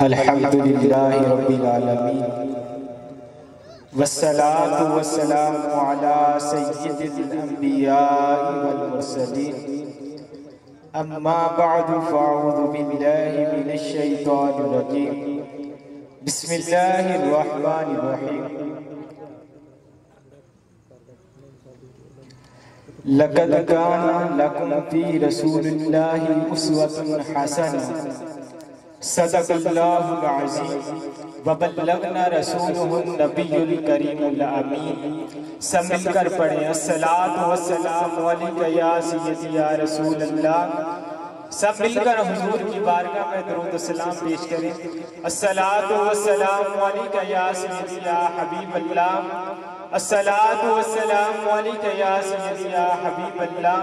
अल्हम्दुलिल्लाहि रब्बिल आलमीन वस्सलातु वस्सलामु अला सय्यिदिल अंबिया'i वल मुरसलीन अम्मा बअदु फ़अऊज़ु बिल्लाहि मिनश शैतानिर रजीम बिस्मिल्लाहिर रहमानिर रहीम लक़द काना लकुम फ़ी रसूलिल्लाहि उस्वतुन हसनह सदक़ल्लाहुल अज़ीम व बल्लगना रसूलुहुन नबियुल करीमुल अमीन। सब मिलकर पढ़ें अस्सलातु वस्सलामु अलैका या सय्यदी या रसूल अल्लाह। सब मिलकर हुजूर की बारगाह में दरूद व सलाम पेश करें। अस्सलातु वस्सलामु अलैका या सय्यदी या हबीब अल्लाह। अस्सलातु वस्सलामु अलैका या सय्यदी या हबीब अल्लाह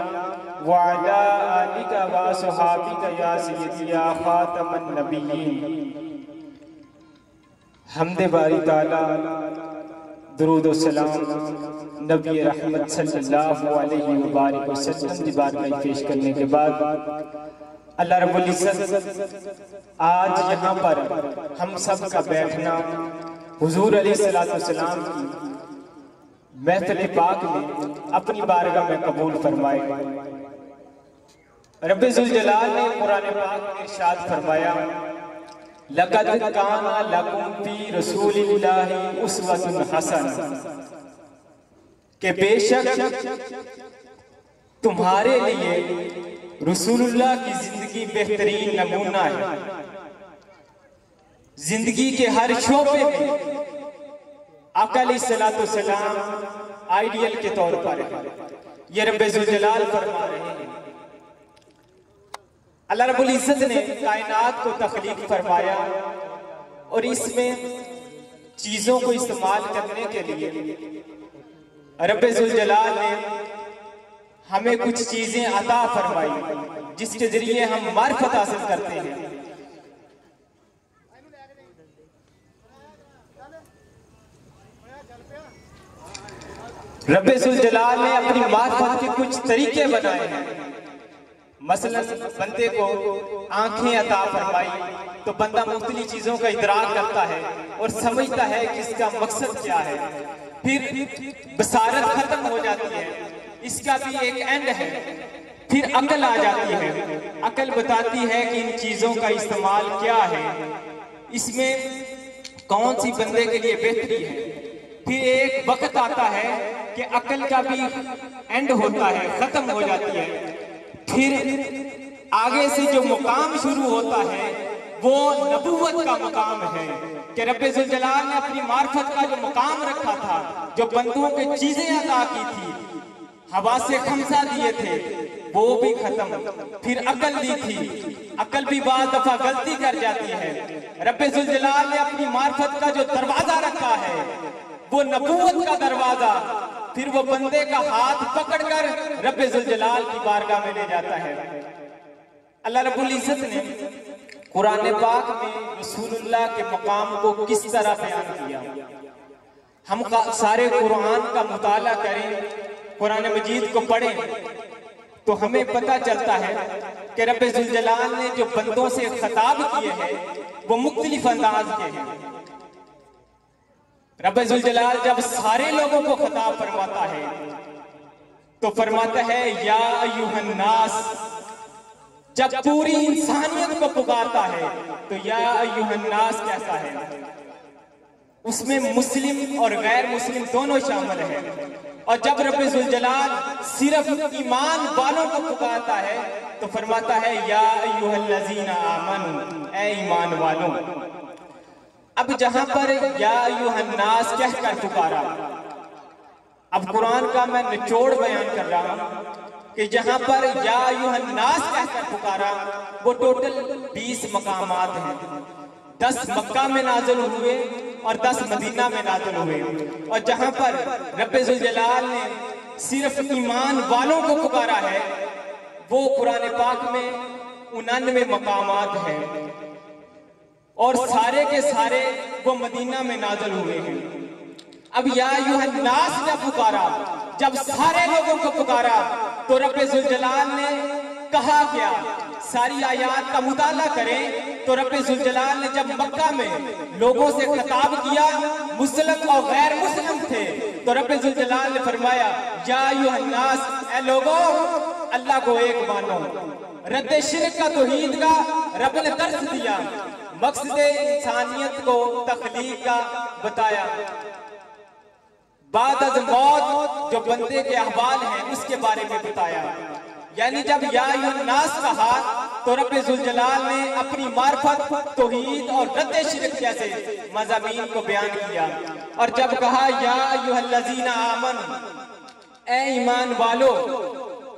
व अला आलिका व असहाबिका या सय्यदी या खातमन नबिय्यीन। हम्दे बारी ताला दुरूद व सलाम नबी रहमत सल्लल्लाहु अलैहि वसल्लम की बारगाह में पेश करने के बाद अल्लाह रब्बुल इज्जत आज यहाँ पर हम सब का बैठना हुजूर अलैहिस्सलातु वस्सलाम की महफिल पाक में अपनी बारगाह में कबूल फरमाए। रब्बे ज़ुल जलाल ने कुरान पाक में इरशाद फरमाया लक़द काना लकुम फ़ी रसूलिल्लाहि उस्वतुन हसनह के बेशक तुम्हारे लिए रसूलुल्लाह की जिंदगी बेहतरीन नमूना है। जिंदगी के हर शोबे में आका अलैहिस्सलातु सलाम आइडियल के तौर पर है। ये रब्बे ज़ुल जलाल फरमा रहे हैं। अल्लाह रब्बुल इज्जत ने कायनात को तख्लीक फरमाया और इसमें चीजों को इस्तेमाल करने के लिए रब्बे ज़ुल जलाल ने हमें कुछ चीजें अता फरमाई जिसके जरिए हम मार्फत हासिल करते हैं। रब्बे ज़ुल जलाल ने अपनी मार्फत के कुछ तरीके बनाए हैं। मसलन बंदे को आंखें अता फरमाई तो बंदा मुख्तलिफ चीजों का इदराक करता है और समझता है कि इसका मकसद क्या है। फिर बसारत खत्म हो जाती है, इसका भी एक एंड है। फिर अकल आ जाती है, अकल बताती है कि इन चीजों का इस्तेमाल क्या है, इसमें कौन सी बंदे के लिए बेहतरी है। फिर एक वक्त आता है कि अकल का भी एंड होता है, खत्म हो जाती है। फिर आगे से जो मुकाम शुरू होता है वो नबूवत का मुकाम है कि रब्बे ज़ुल जलाल ने अपनी मार्फत का जो मुकाम रखा था, जो बंदों के चीजें अता की थी, हवा से खमसा दिए थे, वो भी खत्म। फिर अकल दी थी, अकल भी बाद दफा गलती कर जाती है। रब्बे ज़ुल जलाल ने अपनी मार्फत का जो दरवाजा रखा है वो नबूवत का दरवाजा, फिर वो बंदे का हाथ पकड़कर रब्बे ज़ुल जलाल की बारगाह में ले जाता है। अल्लाह रब्बुल इज्जत ने कुरान पाक में रसूलुल्लाह के मकाम को किस तरह बयान किया। हम सारे कुरान का मुताला करें, कुरान मजीद को पढ़ें तो हमें पता चलता है कि रब्बे ज़ुल जलाल ने जो बंदों से खिताब किए हैं वो मुख्तलिफ अंदाज के हैं। रब्बे ज़ुल जलाल जब सारे लोगों को खिताब फरमाता है तो फरमाता है या अय्युहन नास। जब पूरी इंसानियत को पुकारता है तो या अय्युहन नास कैसा है, उसमें मुस्लिम और गैर मुस्लिम दोनों शामिल हैं। और जब रब्बे ज़ुल जलाल सिर्फ ईमान वालों को पुकारता है तो फरमाता है या अय्युहल्लज़ीना आमनू, ऐ ईमान वालों। अब जहां पर या अय्युहन नास कहकर पुकारा, अब कुरान का मैं निचोड़ बयान कर रहा हूं कि जहां पर या अय्युहन नास कहकर पुकारा वो टोटल 20 मकामात हैं। 10 मक्का में नाज़िल हुए और 10 मदीना में नाज़िल हुए। और जहां पर रब्बे ज़ुल जलाल ने सिर्फ ईमान वालों को पुकारा है वो कुरान पाक में 99 मकामात हैं और सारे के सारे वो मदीना में नाज़िल हुए हैं। अब या अय्युहन नास ने पुकारा, जब सारे लोगों को पुकारा तो रब्बे ज़ुल जलाल ने कहा क्या, सारी आयात का मुताला करें तो रब्बे जुल जलाल ने जब मक्का में लोगों से खिताब किया, मुस्लिम और गैर मुस्लिम थे, तो रब्बे जुल जलाल ने फरमाया या अय्युहन्नास, ए लोगों अल्लाह को एक मानो। रद्दे शिर्क का तौहीद का रब ने दर्स दिया, मकसद इंसानियत को तख्लीक का बताया, बाद अज़ मौत जो बंदे के अहवाल हैं उसके बारे में बताया। यानी जब या अय्युहन्नास कहा तो रब्बे जुल जलाल ने अपनी मार्फत, तौहीद और रद्दे शिर्क जैसे मज़ामीन को बयान किया। और जब कहा या अय्युहल्लज़ीना आमनू, ए ईमान वालो,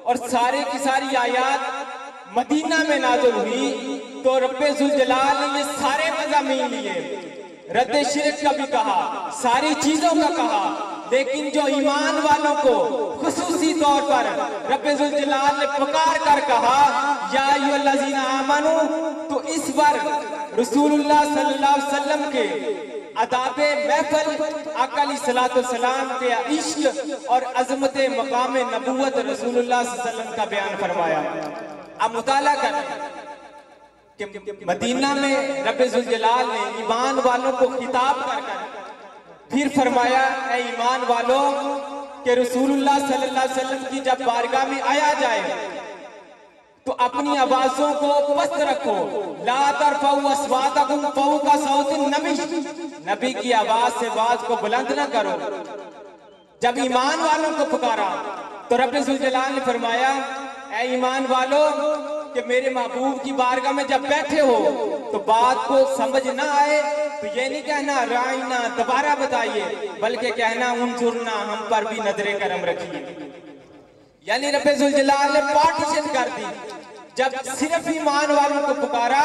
और सारे की सारी आयात मदीना में नाज़िल हुई, तो रब्बे जुल जलाल ने ये सारे मज़ामीन लिए, रद्दे शिर्क का भी कहा, सारी चीजों का कहा, लेकिन जो ईमान वालों को खुसूसी तौर पर रब्बे जुल जलाल ने पुकार कर कहा या अय्युहल्लज़ीना आमनू, तो इस बार रसूलुल्लाह सल्लल्लाहु अलैहि वसल्लम के अदाबे महफल, आका अलैहिस्सलातु वस्सलाम के इश्क और अजमत मकाम नबूवत रसूलुल्लाह सल्लल्लाहु अलैहि वसल्लम का बयान फरमाया। अब मुताला करें कि मदीना में रब्बे जुल जलाल ने ईमान वालों को खिताब कर फिर फरमाया, ए ईमान वालों के रसूलुल्लाह सल्लल्लाहु अलैहि वसल्लम की जब बारगाह में आया जाए तो अपनी आवाजों को पस्त रखो, ला तरफऊ अस्वातकुम फौका सौतिन नबी, नबी की आवाज से आवाज को बुलंद न करो। जब ईमान वालों को पुकारा तो रब्बे जुल जलाल ने फरमाया, ए ईमान वालों कि मेरे महबूब की बारगाह में जब बैठे हो तो बात को समझ ना आए तो ये नहीं कहना राइना दोबारा बताइए, बल्कि कहना उनजुरना, हम पर भी नजरे करम रखिए। यानी रब्बे जुल जलाल ने पार्टीशन कर दी। जब सिर्फ ईमान वालों को पुकारा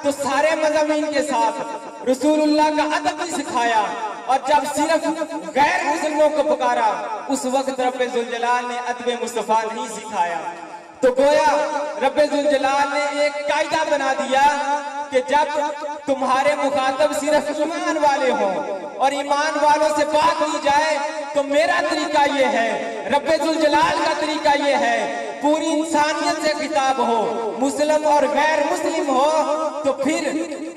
तो सारे मज़ामीन के साथ रसूलुल्लाह का अदब भी सिखाया, और जब सिर्फ गैर मुस्लिमों को पुकारा उस वक्त रब्बे जुल जलाल ने अदब मुस्तफा नहीं सिखाया। तो गोया रब्बे जुल जलाल ने एक कायदा बना दिया कि जब तुम्हारे मुखातब सिर्फ ईमान वाले हों और ईमान वालों से बात की जाए तो मेरा तरीका ये है, रब्बे जुल जलाल का तरीका ये है, पूरी इंसानियत से खिताब हो, मुस्लिम और गैर मुस्लिम हो, तो फिर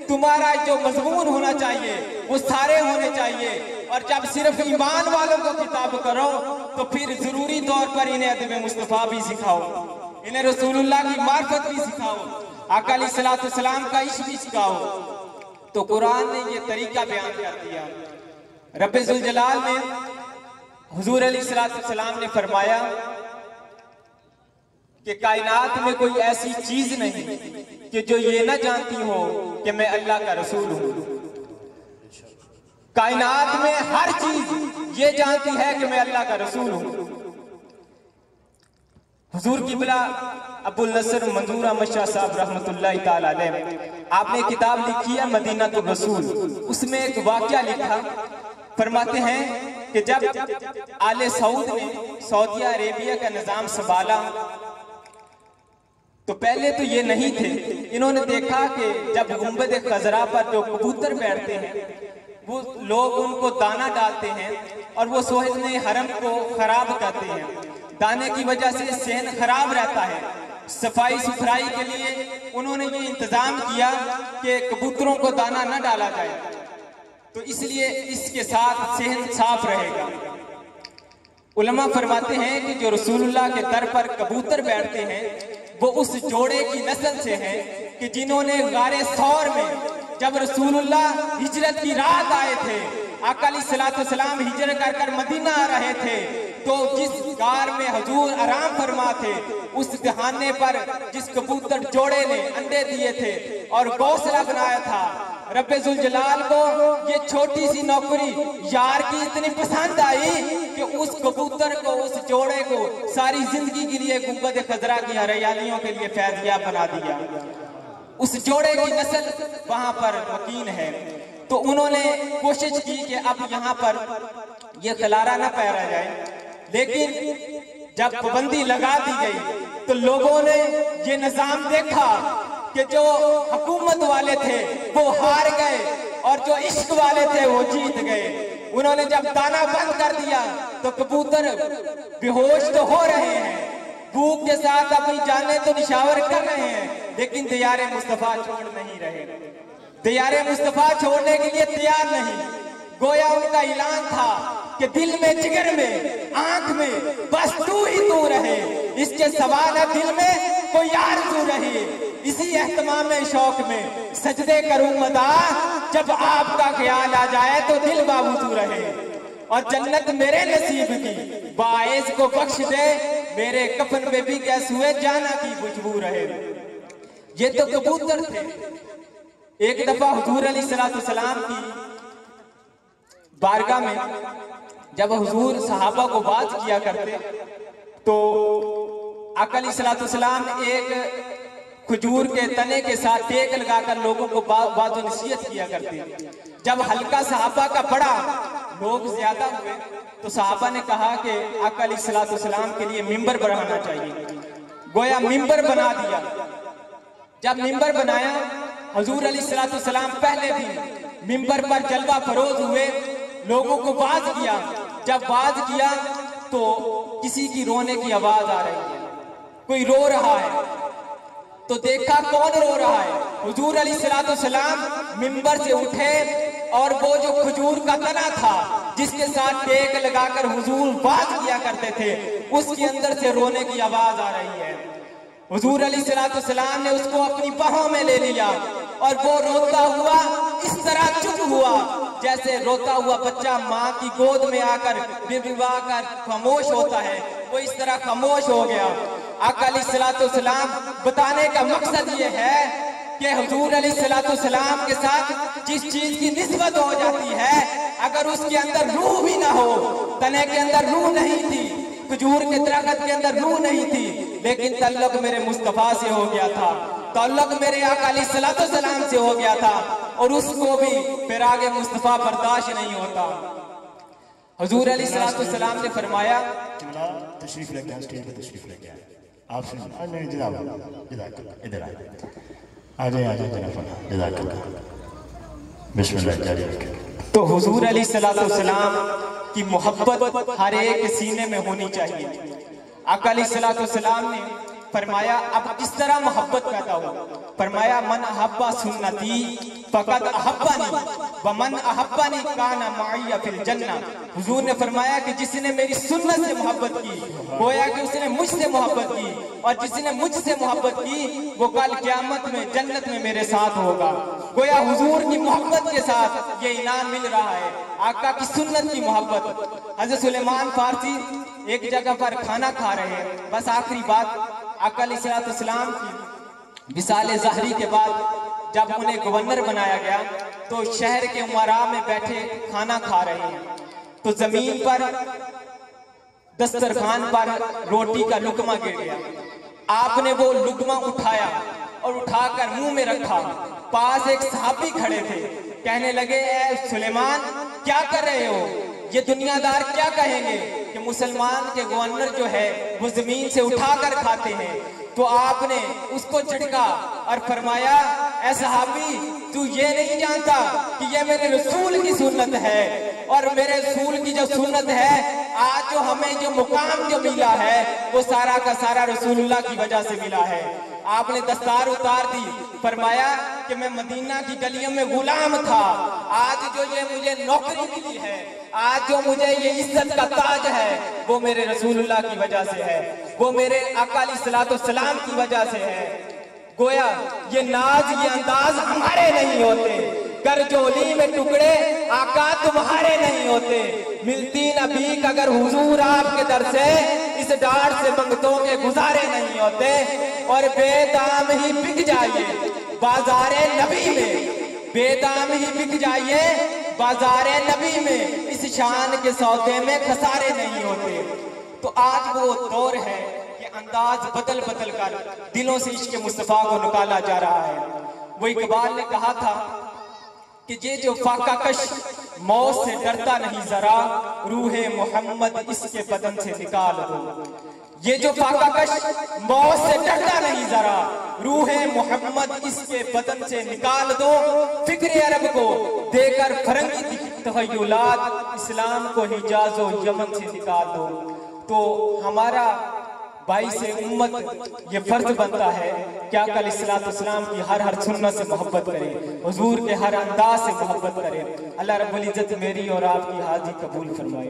तुम्हारा जो मजमून होना चाहिए वो सारे होने चाहिए। और जब सिर्फ ईमान वालों को खिताब करो तो फिर जरूरी तौर पर इन्हें अदब मुस्तफा भी सिखाओ, इन्हें रसूलुल्लाह की मार्फत भी सिखाओ, आका अलैहिस्सलातु वस्सलाम का इश्क भी सिखाओ। तो कुरान ने ये तरीका बयान कर दिया। रब्बे जुल जलाल ने हुजूर अलैहिस्सलातु वस्सलाम ने फरमाया कि कायनात में कोई ऐसी चीज नहीं कि जो ये ना जानती हो कि मैं अल्लाह का रसूल हूं। कायनात में हर चीज ये जानती है कि मैं अल्लाह का रसूल हूं। हुजूर किबला अबुल नसर मंजूर अहमद शाह साहब रहमतुल्लाह ताला अलैह, आपने किताब लिखी है मदीनातुर रसूल, उसमें एक वाकया लिखा, फरमाते हैं कि जब आले सऊद ने सऊदी अरेबिया का निजाम संभाला तो पहले तो ये नहीं थे। इन्होंने देखा कि जब गुंबद खजरा पर जो कबूतर बैठते हैं वो लोग उनको दाना डालते हैं और वो सोहने हरम को खराब करते हैं, दाने की वजह से सेहन खराब रहता है। सफाई सुथराई के लिए उन्होंने ये इंतजाम किया कि कबूतरों को दाना न डाला जाए, तो इसलिए इसके साथ सेहन साफ रहेगा। उलमा फरमाते हैं कि जो रसूलुल्लाह के दर पर कबूतर बैठते हैं वो उस जोड़े की नस्ल से हैं कि जिन्होंने गारे सौर में जब रसूलुल्लाह हिजरत की रात आए थे, आका अलैहिस्सलातु वस्सलाम हिजरत कर कर मदीना आ रहे थे, तो जिस गार में हुजूर आराम फरमा थे उस दहाने पर जिस कबूतर जोड़े ने अंडे दिए थे और घोंसला बनाया था, रब्बे जुल जलाल को ये छोटी सी नौकरी यार की इतनी पसंद आई कि उस कबूतर को, उस जोड़े को सारी जिंदगी के लिए गुंबद खजरा की हरियालियों के लिए फैज़याब बना दिया। उस जोड़े की नस्ल वहां पर मकीन है। तो उन्होंने कोशिश की कि अब यहाँ पर ये खलारा न पैरा जाए, लेकिन जब पाबंदी लगा दी गई तो लोगों ने ये निजाम देखा कि जो हुकूमत वाले थे वो हार गए और जो इश्क वाले थे वो जीत गए। उन्होंने जब दाना बंद कर दिया तो कबूतर बेहोश तो हो रहे हैं, भूख के साथ अपनी जानें तो निशावर कर रहे हैं, लेकिन दियारे मुस्तफा छोड़ नहीं रहे। दियारे मुस्तफा छोड़ने के लिए तैयार नहीं। गोया उनका ऐलान था कि दिल में, जिगर में, आंख में बस तू ही तू रहे। इसके सवाल है दिल में कोई आरज़ू रहे। इसी एहतमाम में, शौक में सजदे करूं मदा, जब आपका ख्याल आ जाए तो दिल बावजू रहे। और जन्नत मेरे नसीब की बाइस को बख्श दे, मेरे कफन में भी गैस हुए जाना की खुशबू रहे। ये तो कबूतर थे। एक दफा हुजूर अलैहिस्सलाम की बारगाह में जब हुजूर सहाबा को बात किया करते तो आका अलैहिस्सलाम एक खजूर के तने के साथ टेक लगाकर लोगों को बात नसीहत किया करते। जब हल्का सहाबा का पड़ा, लोग ज्यादा हुए, तो सहाबा ने कहा कि आका अलैहिस्सलाम के लिए मिंबर बनाना चाहिए। गोया मिंबर बना दिया। जब मिंबर बनाया, हुजूर अलैहिस्सलाम पहले दिन मिंबर पर जलवा फरोज हुए, लोगों को बात किया। जब बात किया तो किसी की रोने की आवाज आ रही है, कोई रो रहा है। तो देखा कौन रो रहा है। हुजूर अलैहिस्सलाम मिंबर से उठे और वो जो खजूर का तना था जिसके साथ टेक लगाकर हुजूर बात किया करते थे, उसके अंदर से रोने की आवाज आ रही है। हुजूर अलैहिस्सलाम ने उसको अपनी बाहों में ले लिया और वो रोता हुआ इस तरह चुप हुआ जैसे रोता हुआ बच्चा माँ की गोद में आकर बिलबिला कर खामोश होता है, वो इस तरह खामोश हो गया। आका अलैहिस्सलाम बताने का मकसद ये है कि हुजूर अलैहिस्सलाम के साथ जिस चीज की निस्बत हो जाती है, अगर उसके अंदर रूह भी ना हो, तने के अंदर रूह नहीं थी, खजूर के दरख्त के अंदर रूह नहीं थी, लेकिन तल्लुक मेरे मुस्तफा से हो गया था, तल्लुक मेरे आका अलैहिस्सलाम से हो गया था, और उसको भी फिर आगे मुस्तफा बर्दाश्त नहीं होता। हुजूर अलैहिस्सलाम ने फरमाया, तशरीफ लेके स्टेज पे तशरीफ लेके आए आप सुन, इधर आ जाए जनाब, बिस्मिल्लाह जारी रखें। तो हुजूर अलैहिस्सलाम की मोहब्बत हर एक सीने में होनी चाहिए। आका अलैहिस्सलाम ने फरमाया अब किस तरह मोहब्बत पैदा हो। फरमाया मन अहब्बा सुन्नती फकद अहब्बानी व मन अहब्बानी काना माइया फिल जन्ना। हुजूर ने फरमाया कि जिसने मेरी सुन्नत से मोहब्बत की, गोया कि उसने मुझसे मोहब्बत की, और जिसने मुझसे मोहब्बत की वो कल क़यामत में जन्नत में मेरे साथ होगा। गोया हुजूर की मोहब्बत के साथ ये इनाम मिल रहा है, आका की सुन्नत की मोहब्बत। हज़रत सुलेमान फारसी एक जगह पर खाना खा रहे हैं। बस आखिरी बात, आका अलैहिस्सलाम की विसाले ज़हरी के बाद जब उन्हें गवर्नर बनाया गया तो शहर के उमरा में बैठे खाना खा रहे हैं, तो जमीन पर दस्तरखान पर रोटी का लुकमा गिर गया। आपने वो लुकमा उठाया और उठाकर मुंह में रखा। पास एक सहाबी खड़े थे, कहने लगे ए सुलेमान क्या कर रहे हो, ये दुनियादार क्या कहेंगे कि मुसलमान के गवर्नर जो है वो जमीन से उठाकर खाते हैं। तो आपने उसको झटका और फरमाया ऐ सहाबी तू ये नहीं जानता कि ये मेरे रसूल की सुन्नत है, और मेरे रसूल की जो सुन्नत है, आज जो हमें जो मुकाम जो मिला है वो सारा का सारा रसूलुल्लाह की वजह से मिला है। आपने दस्तार उतार दी, फरमाया कि मैं मदीना की गलियों में गुलाम था, आज जो ये मुझे नौकरी मिली है, आज जो मुझे ये इज्जत का ताज है, वो मेरे रसूलुल्लाह की वजह से है, वो मेरे आका अलैहिस्सलाम की वजह से है। गोया ये नाज ये अंदाज हमारे नहीं होते, करजोली में टुकड़े आका तुम्हारे नहीं होते, मिलती न भीख अगर हुजूर आपके दर से, इस डांट से मंगतों के गुजारे नहीं होते, और बेदाम ही बिक जाइए बाजारे नबी में, बेदाम ही बिक जाइए बाजारे नबी में, इस शान के सौदे में खसारे नहीं होते। तो आज वो दौर है कि अंदाज बदल बदल कर दिलों से इश्क मुस्तफा को निकाला जा रहा है। वो इकबाल ने कहा था कि ये जो फाका कश मौत से डरता नहीं जरा, रूहे मोहम्मद इसके बदन से निकाल दो। ये जो फाका कश मौत से डरता नहीं जरा, रूहे मोहम्मद इसके बदन से निकाल दो। फिक्र अरब को देकर फरंगी तहय्युलात, इस्लाम को हिजाज और यमन से निकाल दो। तो हमारा भाई से उम्मत ये फर्ज बनता है क्या कल इस्लाम की हर सुन्नत से मोहब्बत करे, हुजूर के हर अंदाज से मोहब्बत करे। अल्लाह रब्बुल इज्जत मेरी और आपकी हाजिरी कबूल फरमाए।